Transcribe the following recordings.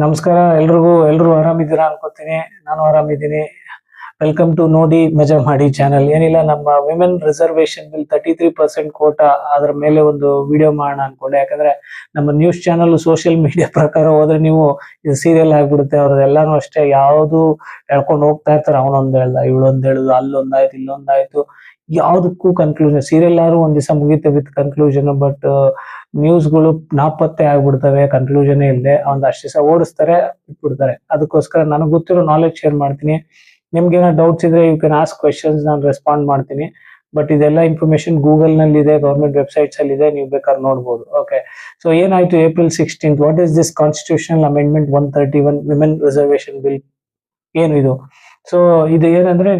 ನಮಸ್ಕಾರ ಎಲ್ರು ಆರಾಮಿದ್ದೀರಾ ಅನ್ಕೋತೀನಿ. ನಾನು ಆರಾಮಿದ್ದೀನಿ. ವೆಲ್ಕಮ್ ಟು ನೋಡಿ ಮಜಾ ಮಾಡಿ ಚಾನಲ್. ಏನಿಲ್ಲ, ನಮ್ಮ ವಿಮೆನ್ ರಿಸರ್ವೇಶನ್ ಬಿಲ್ 33% ಕೋಟಾ ಅದ್ರ ಮೇಲೆ ಒಂದು ವಿಡಿಯೋ ಮಾಡೋಣ ಅನ್ಕೊಂಡೆ. ಯಾಕಂದ್ರೆ ನಮ್ಮ ನ್ಯೂಸ್ ಚಾನಲ್ ಸೋಷಿಯಲ್ ಮೀಡಿಯಾ ಪ್ರಕಾರ ಹೋದ್ರೆ ನೀವು ಇದು ಸೀರಿಯಲ್ ಆಗ್ಬಿಡುತ್ತೆ. ಅವ್ರದ್ದೆಲ್ಲಾನು ಅಷ್ಟೇ, ಯಾವ್ದು ಹೇಳ್ಕೊಂಡು ಹೋಗ್ತಾ ಇರ್ತಾರೆ. ಅವನೊಂದ್ ಹೇಳ್ದ, ಇವಳೊಂದ್ ಹೇಳುದು, ಅಲ್ಲೊಂದಾಯ್ತು ಇಲ್ಲೊಂದಾಯ್ತು, ಯಾವ್ದಕ್ಕೂ ಕನ್ಕ್ಲೂಷನ್. ಸೀರಿಯಲ್ ಆದ್ರೂ ಒಂದ್ ದಿವಸ ಮುಗಿತೆ ವಿತ್ ಕನ್ಕ್ಲೂಷನ್. ಬಟ್ ನ್ಯೂಸ್ಗಳು ನಾಪತ್ತೆ ಆಗ್ಬಿಡ್ತವೆ, ಕನ್ಕ್ಲೂಷನ್ ಇಲ್ಲದೆ ಒಂದ್ ಅಷ್ಟು ದಿವಸ ಓಡಿಸ್ತಾರೆ, ಬಿಟ್ಬಿಡ್ತಾರೆ. ಅದಕ್ಕೋಸ್ಕರ ನನಗೆ ಗೊತ್ತಿರೋ ನಾಲೆಜ್ ಶೇರ್ ಮಾಡ್ತೀನಿ. ನಿಮ್ಗೆ ಏನೋ ಡೌಟ್ಸ್ ಇದ್ರೆ ಯು ಕ್ಯಾನ್ ಆಸ್ಕ್ ಕ್ವೆಶನ್ಸ್, ನಾನು ರೆಸ್ಪಾಂಡ್ ಮಾಡ್ತೀನಿ. ಬಟ್ ಇದೆಲ್ಲ ಇನ್ಫಾರ್ಮೇಶನ್ ಗೂಗಲ್ ನಲ್ಲಿ ಇದೆ, ಗವರ್ಮೆಂಟ್ ವೆಬ್ಸೈಟ್ಸ್ ಅಲ್ಲಿ ಇದೆ, ನೀವು ಬೇಕಾದ್ರೆ ನೋಡ್ಬೋದು. ಓಕೆ, ಸೊ ಏನಾಯ್ತು April 16th? What is this constitutional amendment 131 women reservation bill? ಏನು ಇದು? ಸೊ ಇದು ಏನಂದ್ರೆ,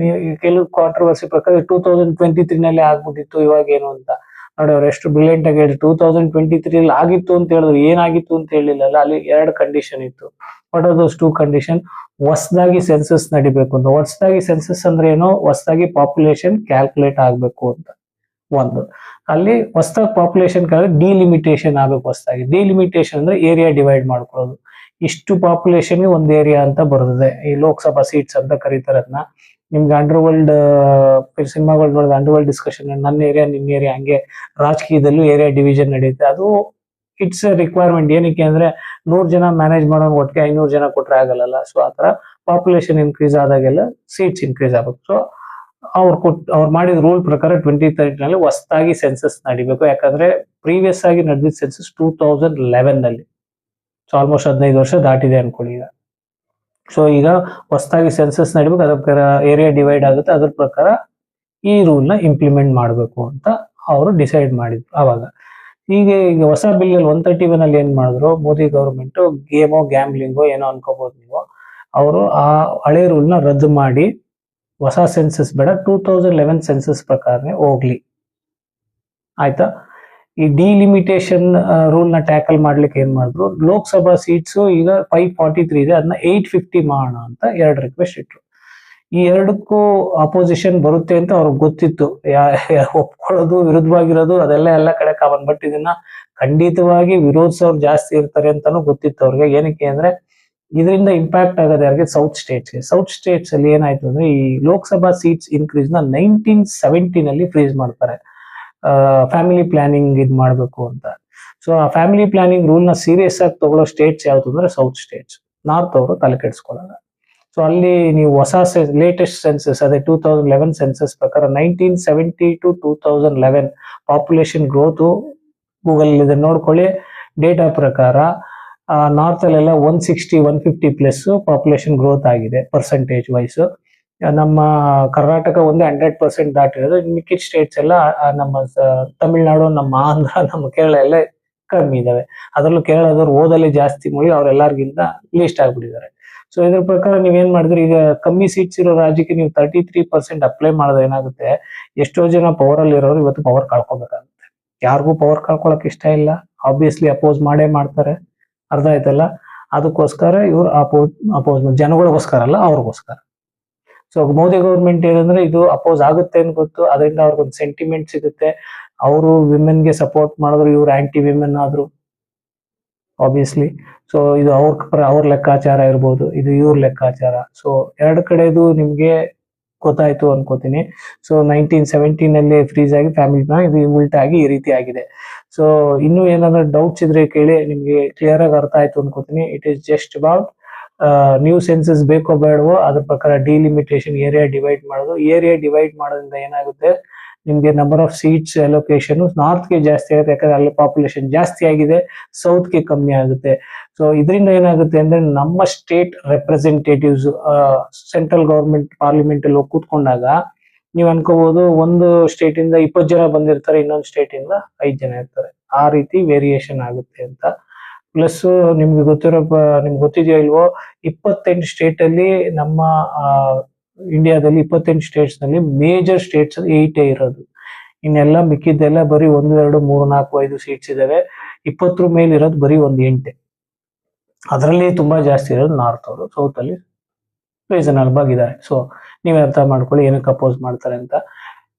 ಕೆಲವು ಕಾಂಟ್ರವರ್ಸಿ ಪ್ರಕಾರ 2023 ನಲ್ಲಿ ಆಗ್ಬಿಟ್ಟಿತ್ತು, ಇವಾಗ ಏನು ಅಂತ ನೋಡಿ. ಅವ್ರು ಎಷ್ಟು ಬ್ರಿಲಿಯಂಟ್ ಆಗಿ ಹೇಳಿ 2023 ಅಲ್ಲಿ ಆಗಿತ್ತು ಅಂತ ಹೇಳಿದ್ರು. ಏನಾಗಿತ್ತು ಅಂತ ಹೇಳಿಲ್ಲ. ಅಲ್ಲಿ 2 ಕಂಡೀಷನ್ ಇತ್ತು. What are those 2 condition? ಹೊಸದಾಗಿ ಸೆನ್ಸಸ್ ನಡಿಬೇಕು ಅಂತ. ಹೊಸದಾಗಿ ಸೆನ್ಸಸ್ ಅಂದ್ರೆ ಏನು? ಹೊಸದಾಗಿ ಪಾಪ್ಯುಲೇಷನ್ ಕ್ಯಾಲ್ಕುಲೇಟ್ ಆಗ್ಬೇಕು ಅಂತ ಒಂದು. ಅಲ್ಲಿ ಹೊಸದಾಗಿ ಪಾಪ್ಯುಲೇಷನ್ ಡಿಲಿಮಿಟೇಷನ್ ಆಗ್ಬೇಕು. ಹೊಸದಾಗಿ ಡಿಲಿಮಿಟೇಷನ್ ಅಂದ್ರೆ ಏರಿಯಾ ಡಿವೈಡ್ ಮಾಡ್ಕೊಳ್ಳೋದು. ಇಷ್ಟು ಪಾಪ್ಯುಲೇಷನ್ ಒಂದು ಏರಿಯಾ ಅಂತ ಬರ್ತದೆ. ಈ ಲೋಕಸಭಾ ಸೀಟ್ಸ್ ಅಂತ ಕರೀತಾರೆ ಅದನ್ನ. ನಿಮ್ಗೆ ಅಂಡರ್ ವರ್ಲ್ಡ್ ಸಿನಿಮಾಗಳು ನೋಡಿದ್ರೆ ಅಂಡರ್ ವರ್ಲ್ಡ್ ಡಿಸ್ಕಷನ್, ನನ್ನ ಏರಿಯಾ ನಿನ್ನ ಏರಿಯಾ, ಹಂಗೆ ರಾಜಕೀಯದಲ್ಲೂ ಏರಿಯಾ ಡಿವಿಷನ್ ನಡೆಯುತ್ತೆ. ಅದು ಇಟ್ಸ್ ರಿಕ್ವೈರ್ಮೆಂಟ್. ಏನಕ್ಕೆ ಅಂದ್ರೆ 100 ಜನ ಮ್ಯಾನೇಜ್ ಮಾಡೋ ಒಟ್ಟಿಗೆ 500 ಜನ ಕೊಟ್ರೆ ಆಗಲ್ಲ. ಸೊ ಆತರ ಪಾಪ್ಯುಲೇಷನ್ ಇನ್ಕ್ರೀಸ್ ಆದಾಗೆಲ್ಲ ಸೀಟ್ಸ್ ಇನ್ಕ್ರೀಸ್ ಆಗ್ಬೇಕು. ಸೊ ಅವ್ರು ಮಾಡಿದ ರೂಲ್ ಪ್ರಕಾರ 2030 ನಲ್ಲಿ ಹೊಸದಾಗಿ ಸೆನ್ಸಸ್ ನಡಿಬೇಕು. ಯಾಕಂದ್ರೆ ಪ್ರೀವಿಯಸ್ ಆಗಿ ನಡೆದಿದ್ದ ಸೆನ್ಸಸ್ 2011 ನಲ್ಲಿ. ಸೊ ಆಲ್ಮೋಸ್ಟ್ 15 ವರ್ಷ ದಾಟಿದೆ ಅನ್ಕೊಳ್ಳಿ ಈಗ. ಸೊ ಈಗ ಹೊಸದಾಗಿ ಸೆನ್ಸಸ್ ನಡಿಬೇಕು, ಅದ್ರ ಪ್ರಕಾರ ಏರಿಯಾ ಡಿವೈಡ್ ಆಗುತ್ತೆ. ಅದ್ರ ಪ್ರಕಾರ ಈ ರೂಲ್ ನ ಇಂಪ್ಲಿಮೆಂಟ್ ಮಾಡಬೇಕು ಅಂತ ಅವರು ಡಿಸೈಡ್ ಮಾಡಿದ್ರು ಅವಾಗ. ಈಗ ಹೊಸ ಬಿಲ್ ಅಲ್ಲಿ 131 ಅಲ್ಲಿ ಏನ್ ಮಾಡಿದ್ರು ಮೋದಿ ಗವರ್ಮೆಂಟ್, ಗ್ಯಾಮ್ಲಿಂಗೋ ಏನೋ ಅನ್ಕೋಬಹುದು ನೀವು, ಅವರು ಆ ಹಳೆ ರೂಲ್ ನ ರದ್ದು ಮಾಡಿ ಹೊಸ ಸೆನ್ಸಸ್ ಬೇಡ, 2011 ಸೆನ್ಸಸ್ ಪ್ರಕಾರನೇ ಹೋಗ್ಲಿ. ಆಯ್ತಾ? ಈ ಡಿಲಿಮಿಟೇಷನ್ ರೂಲ್ ನ ಟ್ಯಾಕಲ್ ಮಾಡ್ಲಿಕ್ಕೆ ಏನ್ ಮಾಡಿದ್ರು, ಲೋಕಸಭಾ ಸೀಟ್ಸ್ ಈಗ 543 ಇದೆ, ಅದನ್ನ 850 ಮಾಡೋಣ ಅಂತ 2 ರಿಕ್ವೆಸ್ಟ್ ಇಟ್ರು. ಈ ಎರಡಕ್ಕೂ ಅಪೋಸಿಷನ್ ಬರುತ್ತೆ ಅಂತ ಅವ್ರಿಗೆ ಗೊತ್ತಿತ್ತು. ಒಪ್ಕೊಳ್ಳೋದು, ವಿರುದ್ಧವಾಗಿರೋದು ಅದೆಲ್ಲ ಎಲ್ಲ ಕಡೆ ಕಾಮನ್. ಬಟ್ ಇದನ್ನ ಖಂಡಿತವಾಗಿ ವಿರೋಧಿಸೋರು ಜಾಸ್ತಿ ಇರ್ತಾರೆ ಅಂತಾನು ಗೊತ್ತಿತ್ತು ಅವ್ರಿಗೆ. ಏನಕ್ಕೆ ಅಂದ್ರೆ ಇದರಿಂದ ಇಂಪ್ಯಾಕ್ಟ್ ಆಗೋದು ಯಾರಿಗೆ? ಸೌತ್ ಸ್ಟೇಟ್ಸ್ ಅಲ್ಲಿ ಏನಾಯ್ತು ಅಂದ್ರೆ, ಈ ಲೋಕಸಭಾ ಸೀಟ್ಸ್ ಇನ್ಕ್ರೀಸ್ ನ 1970 ನಲ್ಲಿ ಫ್ರೀಸ್ ಮಾಡ್ತಾರೆ. ಫ್ಯಾಮಿಲಿ ಪ್ಲಾನಿಂಗ್ ಇದ್ ಮಾಡ್ಬೇಕು ಅಂತ. ಸೊ ಆ ಫ್ಯಾಮಿಲಿ ಪ್ಲಾನಿಂಗ್ ರೂಲ್ ನ ಸೀರಿಯಸ್ ಆಗಿ ತಗೊಳ್ಳೋ ಸ್ಟೇಟ್ಸ್ ಯಾವ್ದು ಅಂದ್ರೆ ಸೌತ್ ಸ್ಟೇಟ್ಸ್. ನಾರ್ತ್ ಅವರು ತಲೆ ಕೆಡಿಸ್ಕೊಳ್ಳಲ್ಲ. ಸೊ ಅಲ್ಲಿ ನೀವು ಹೊಸ ಲೇಟೆಸ್ಟ್ ಸೆನ್ಸಸ್, ಅದೇ 2011 ಸೆನ್ಸಸ್ ಪ್ರಕಾರ 1970 to 2011 ಪಾಪ್ಯುಲೇಷನ್ ಗ್ರೋತ್ ಗೂಗಲ್ ಇದೆ, ನೋಡ್ಕೊಳ್ಳಿ. ಡೇಟಾ ಪ್ರಕಾರ ನಾರ್ತ್ ಅಲ್ಲೆಲ್ಲ 160-150 ಪ್ಲಸ್ ಪಾಪ್ಯುಲೇಷನ್ ಗ್ರೋತ್ ಆಗಿದೆ ಪರ್ಸೆಂಟೇಜ್ ವೈಸ್. ನಮ್ಮ ಕರ್ನಾಟಕ ಒಂದೇ 100% ದಾಟಿರೋದು. ಮಿಕ್ಕಿದ ಸ್ಟೇಟ್ಸ್ ಎಲ್ಲ ನಮ್ಮ ತಮಿಳ್ನಾಡು, ನಮ್ಮ ಆಂಧ್ರ, ನಮ್ಮ ಕೇರಳ ಎಲ್ಲ ಕಮ್ಮಿ ಇದಾವೆ. ಅದರಲ್ಲೂ ಕೇರಳದವ್ರು ಓದಲ್ಲಿ ಜಾಸ್ತಿ ಮಾಡಿ ಅವ್ರೆಲ್ಲರಿಗಿಂತ ಲೀಸ್ಟ್ ಆಗ್ಬಿಟ್ಟಿದ್ದಾರೆ. ಸೊ ಇದ್ರ ಪ್ರಕಾರ ನೀವೇನ್ ಮಾಡಿದ್ರಿ, ಈಗ ಕಮ್ಮಿ ಸೀಟ್ಸ್ ಇರೋ ರಾಜ್ಯಕ್ಕೆ ನೀವು 33% ಅಪ್ಲೈ ಮಾಡಿದ್ರೆ ಏನಾಗುತ್ತೆ, ಎಷ್ಟೋ ಜನ ಪವರ್ ಅಲ್ಲಿ ಇರೋರು ಇವತ್ತು ಪವರ್ ಕಳ್ಕೊಬೇಕಾಗುತ್ತೆ. ಯಾರಿಗೂ ಪವರ್ ಕಳ್ಕೊಳಕ್ ಇಷ್ಟ ಇಲ್ಲ, ಆಬ್ವಿಯಸ್ಲಿ ಅಪೋಸ್ ಮಾಡೇ ಮಾಡ್ತಾರೆ. ಅರ್ಥ ಆಯ್ತಲ್ಲ? ಅದಕ್ಕೋಸ್ಕರ ಇವ್ರು ಅಪೋಸ್ ಜನಗಳಿಗೋಸ್ಕರ ಅಲ್ಲ, ಅವ್ರಿಗೋಸ್ಕರ. ಸೊ ಮೋದಿ ಗೌರ್ಮೆಂಟ್ ಏನಂದ್ರೆ ಇದು ಅಪೋಸ್ ಆಗುತ್ತೆ ಅಂತ ಗೊತ್ತು, ಅದರಿಂದ ಅವ್ರಿಗೊಂದು ಸೆಂಟಿಮೆಂಟ್ ಸಿಗುತ್ತೆ. ಅವರು ವಿಮೆನ್ಗೆ ಸಪೋರ್ಟ್ ಮಾಡಿದ್ರು, ಇವ್ರು ಆಂಟಿ ವಿಮೆನ್ ಆದ್ರು ಆಬ್ವಿಯಸ್ಲಿ. ಸೊ ಇದು ಅವ್ರ ಲೆಕ್ಕಾಚಾರ ಇರ್ಬೋದು, ಇದು ಇವ್ರ ಲೆಕ್ಕಾಚಾರ. ಸೊ 2 ಕಡೆದು ನಿಮ್ಗೆ ಗೊತ್ತಾಯ್ತು ಅನ್ಕೋತೀನಿ. ಸೊ 1970 ನಲ್ಲಿ ಫ್ರೀಸ್ ಆಗಿ ಫ್ಯಾಮಿಲಿ ಪ್ಲಾನ್, ಇದು ಉಲ್ಟಾ ಆಗಿ ಈ ರೀತಿ ಆಗಿದೆ. ಸೊ ಇನ್ನು ಏನಾದ್ರು ಡೌಟ್ಸ್ ಇದ್ರೆ ಕೇಳಿ, ನಿಮ್ಗೆ ಕ್ಲಿಯರ್ ಆಗಿ ಅರ್ಥ ಆಯ್ತು ಅನ್ಕೋತೀನಿ. It is just about new census ಬೇಕೋ ಬೇಡವೋ ಅದ್ರ ಪ್ರಕಾರ ಡಿಲಿಮಿಟೇಷನ್, ಏರಿಯಾ ಡಿವೈಡ್ ಮಾಡೋದು. ಏರಿಯಾ ಡಿವೈಡ್ ಮಾಡೋದ್ರಿಂದ ಏನಾಗುತ್ತೆ, ನಿಮ್ಗೆ number of seats allocation north ಗೆ ಜಾಸ್ತಿ ಆಗುತ್ತೆ, ಯಾಕಂದ್ರೆ ಅಲ್ಲಿ ಪಾಪ್ಯುಲೇಷನ್ ಜಾಸ್ತಿ ಆಗಿದೆ. ಸೌತ್ ಗೆ ಕಮ್ಮಿ ಆಗುತ್ತೆ. ಸೊ ಇದರಿಂದ ಏನಾಗುತ್ತೆ ಅಂದ್ರೆ, ನಮ್ಮ state representatives central government parliament ಅಲ್ಲಿ ಹೋಗಿ ಕೂತ್ಕೊಂಡಾಗ ನೀವ್ ಅನ್ಕೋಬಹುದು, ಒಂದು ಸ್ಟೇಟ್ ಇಂದ 20 ಜನ ಬಂದಿರ್ತಾರೆ, ಇನ್ನೊಂದು ಸ್ಟೇಟ್ ಇಂದ 5 ಜನ ಇರ್ತಾರೆ. ಆ ರೀತಿ ವೇರಿಯೇಷನ್ ಆಗುತ್ತೆ ಅಂತ. ಪ್ಲಸ್ ನಿಮ್ಗೆ ಗೊತ್ತಿದೆಯೋ ಇಲ್ವೋ, 28 ಸ್ಟೇಟ್ ಅಲ್ಲಿ ನಮ್ಮ ಇಂಡಿಯಾದಲ್ಲಿ 28 ಸ್ಟೇಟ್ಸ್ ನಲ್ಲಿ ಮೇಜರ್ ಸ್ಟೇಟ್ಸ್ 8 ಇರೋದು. ಇನ್ನೆಲ್ಲ ಮಿಕ್ಕಿದ್ದೆಲ್ಲ ಬರೀ 1, 2, 3, 4, 5 ಸೀಟ್ಸ್ ಇದಾವೆ. 20 ಮೇಲೆ ಇರೋದು ಬರೀ 1 8. ಅದರಲ್ಲಿ ತುಂಬಾ ಜಾಸ್ತಿ ಇರೋದು ನಾರ್ತ್ ಅವರು, ಸೌತ್ ಅಲ್ಲಿ ರೀಸನಬಲ್ ಆಗಿದ್ದಾರೆ. ಸೊ ನೀವೇ ಅರ್ಥ ಮಾಡ್ಕೊಳ್ಳಿ ಏನಕ್ಕೆ ಅಪೋಸ್ ಮಾಡ್ತಾರೆ ಅಂತ.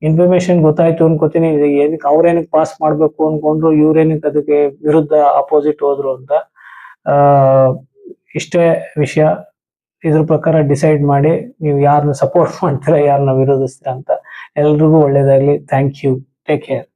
ಇನ್ಫಾರ್ಮೇಶನ್ ಗೊತ್ತಾಯ್ತು ಅನ್ಕೋತೀನಿ. ಏನಕ್ಕೆ ಅವ್ರೇನಕ್ಕೆ ಪಾಸ್ ಮಾಡ್ಬೇಕು ಅನ್ಕೊಂಡ್ರು, ಇವ್ರೇನಕ್ಕೆ ಅದಕ್ಕೆ ವಿರುದ್ಧ ಅಪೋಸಿಟ್ ಹೋದ್ರು ಅಂತ. ಇಷ್ಟೇ ವಿಷಯ. ಇದ್ರ ಪ್ರಕಾರ ಡಿಸೈಡ್ ಮಾಡಿ ನೀವು ಯಾರನ್ನ ಸಪೋರ್ಟ್ ಮಾಡ್ತೀರಾ, ಯಾರನ್ನ ವಿರೋಧಿಸ್ತೀರಾ ಅಂತ. ಎಲ್ರಿಗೂ ಒಳ್ಳೇದಾಗ್ಲಿ. Thank you. Take care.